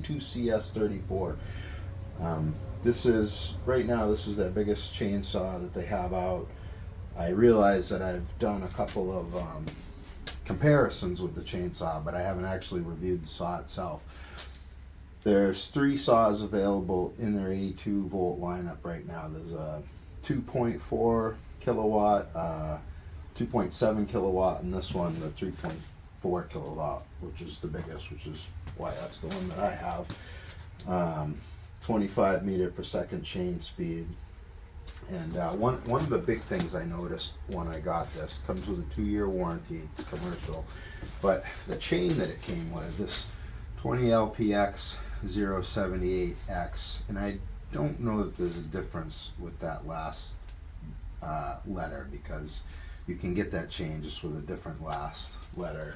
A2CS34. This is, right now, this is their biggest chainsaw that they have out. I realize that I've done a couple of comparisons with the chainsaw, but I haven't actually reviewed the saw itself. There's 3 saws available in their 82 volt lineup right now. There's a 2.4 kilowatt, 2.7 kilowatt, and this one, the 3.4 kilowatt, which is the biggest, which is why that's the one that I have. 25 meter per second chain speed. And one of the big things I noticed when I got this, comes with a 2-year warranty, it's commercial, but the chain that it came with, this 20LPX 078X, and I don't know that there's a difference with that last letter, because you can get that chain just with a different last letter,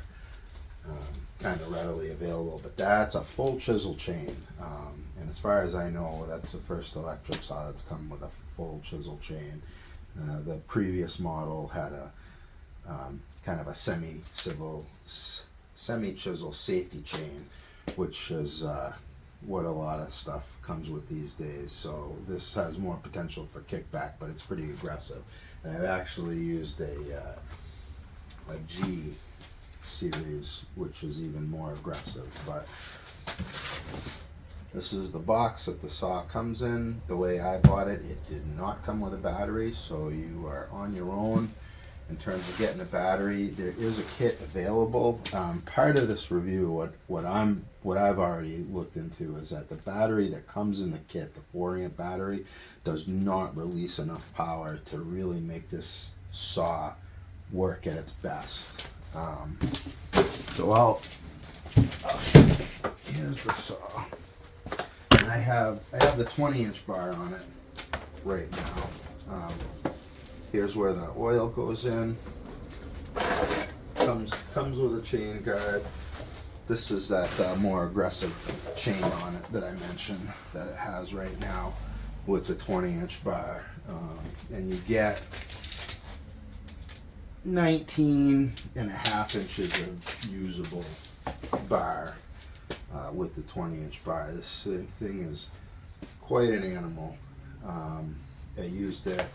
kind of readily available, but that's a full chisel chain, and as far as I know, that's the first electric saw that's come with a full chisel chain. The previous model had a kind of a semi-chisel safety chain, which is what a lot of stuff comes with these days. So this has more potential for kickback, but it's pretty aggressive. And I've actually used a G series, which is even more aggressive. But this is the box that the saw comes in. The way I bought it, it did not come with a battery, so you are on your own in terms of getting a battery. There is a kit available. Part of this review, what I've already looked into, is that the battery that comes in the kit, the 4-amp battery, does not release enough power to really make this saw work at its best. So here's the saw, and I have the 20-inch bar on it right now. Here's where the oil goes in. Comes with a chain guard. This is that more aggressive chain on it that I mentioned that it has right now with the 20-inch bar, and you get 19.5 inches of usable bar with the 20-inch bar. This thing is quite an animal. I used it.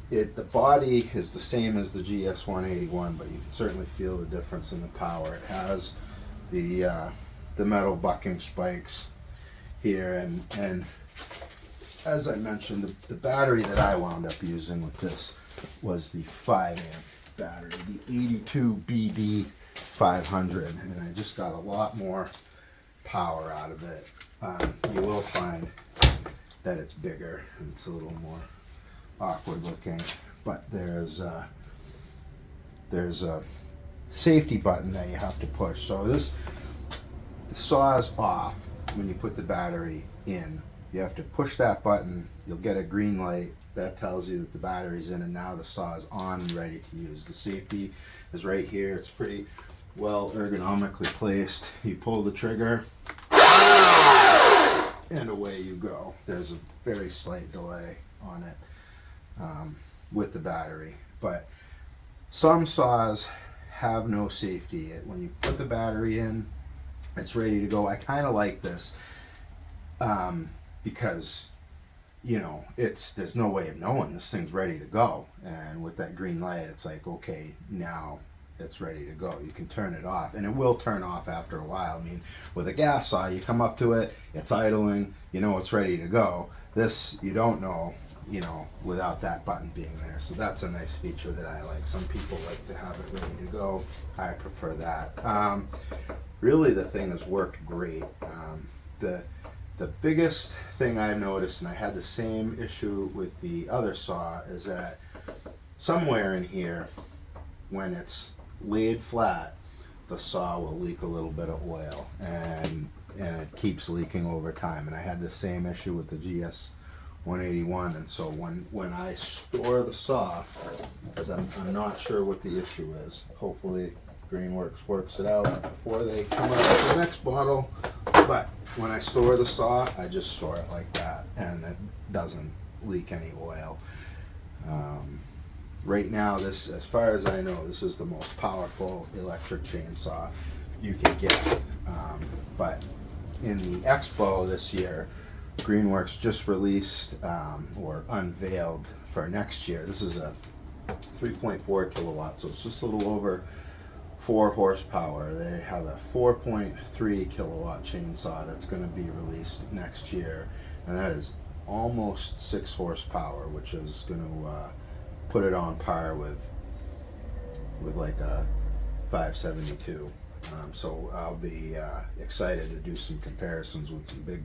The body is the same as the GS181, but you can certainly feel the difference in the power. It has the metal bucking spikes here, and as I mentioned, the battery that I wound up using with this was the 5-amp battery, the 82 BD 500, and I just got a lot more power out of it. You will find that it's bigger and it's a little more awkward looking, but there's a safety button that you have to push. So the saw is off when you put the battery in. You have to push that button. You'll get a green light that tells you that the battery's in, and now the saw is on and ready to use. The safety is right here. It's pretty well ergonomically placed. You pull the trigger and away you go. There's a very slight delay on it with the battery, but some saws have no safety. When you put the battery in, it's ready to go. I kind of like this because, you know, there's no way of knowing this thing's ready to go, and with that green light, it's like, okay, now it's ready to go. You can turn it off, and it will turn off after a while. I mean, with a gas saw, you come up to it, it's idling, you know it's ready to go. This, you don't know, you know, without that button being there. So that's a nice feature that I like. Some people like to have it ready to go. I prefer that. Really, the thing has worked great. The biggest thing I've noticed, and I had the same issue with the other saw, is that somewhere in here, when it's laid flat, the saw will leak a little bit of oil, and it keeps leaking over time. And I had the same issue with the GS181, and so when I store the saw, because I'm not sure what the issue is, hopefully Greenworks works it out before they come out with the next model, but when I store the saw, I just store it like that, and it doesn't leak any oil. Right now, this, as far as I know, this is the most powerful electric chainsaw you can get, but in the expo this year, Greenworks just released or unveiled for next year. This is a 3.4 kilowatt, so it's just a little over 4 horsepower. They have a 4.3 kilowatt chainsaw that's going to be released next year, and that is almost 6 horsepower, which is going to put it on par with like a 572. So I'll be excited to do some comparisons with some big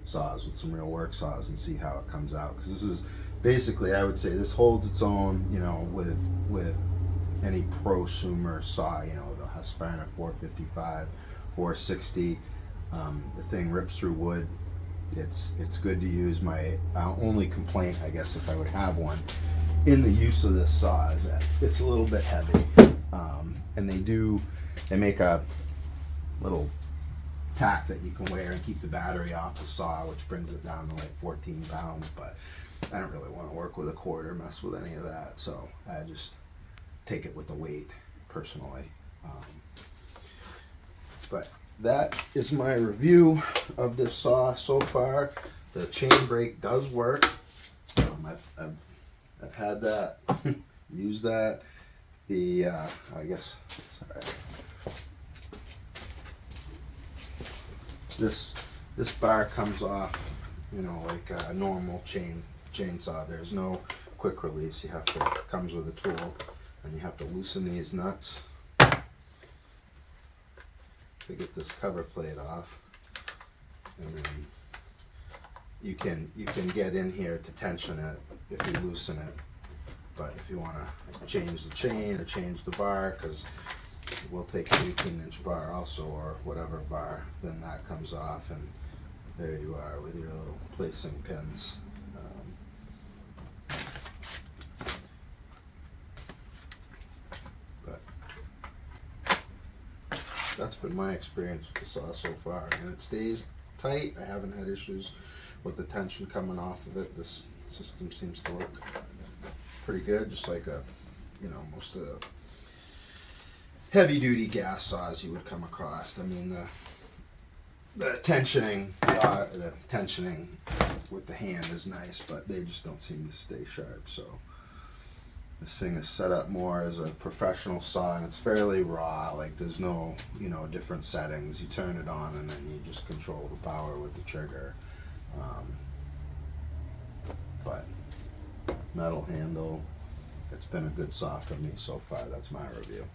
saws, with some real work saws, and see how it comes out. Because this is basically, I would say, this holds its own, you know, with any prosumer saw. You know, the Husqvarna 455, 460. The thing rips through wood. It's good to use. My only complaint, I guess, if I would have one, in the use of this saw is that it's a little bit heavy. And they make a little pack that you can wear and keep the battery off the saw, which brings it down to like 14 pounds. But I don't really want to work with a cord or mess with any of that, so I just take it with the weight personally. But that is my review of this saw so far. The chain brake does work. I've had that, used that. The I guess, sorry. This bar comes off, you know, like a normal chainsaw. There's no quick release. You have to, it comes with a tool, and you have to loosen these nuts to get this cover plate off, and then you can get in here to tension it if you loosen it. But if you want to change the chain or change the bar, because we'll take an 18-inch bar also, or whatever bar, then that comes off, and there you are with your little placing pins. But that's been my experience with the saw so far, and it stays tight. I haven't had issues with the tension coming off of it. This system seems to work pretty good, just like most of the heavy duty gas saws you would come across. I mean, the tensioning with the hand is nice, but they just don't seem to stay sharp. So this thing is set up more as a professional saw, and it's fairly raw. Like, there's no different settings. You turn it on and then you just control the power with the trigger. But metal handle, it's been a good saw for me so far. That's my review.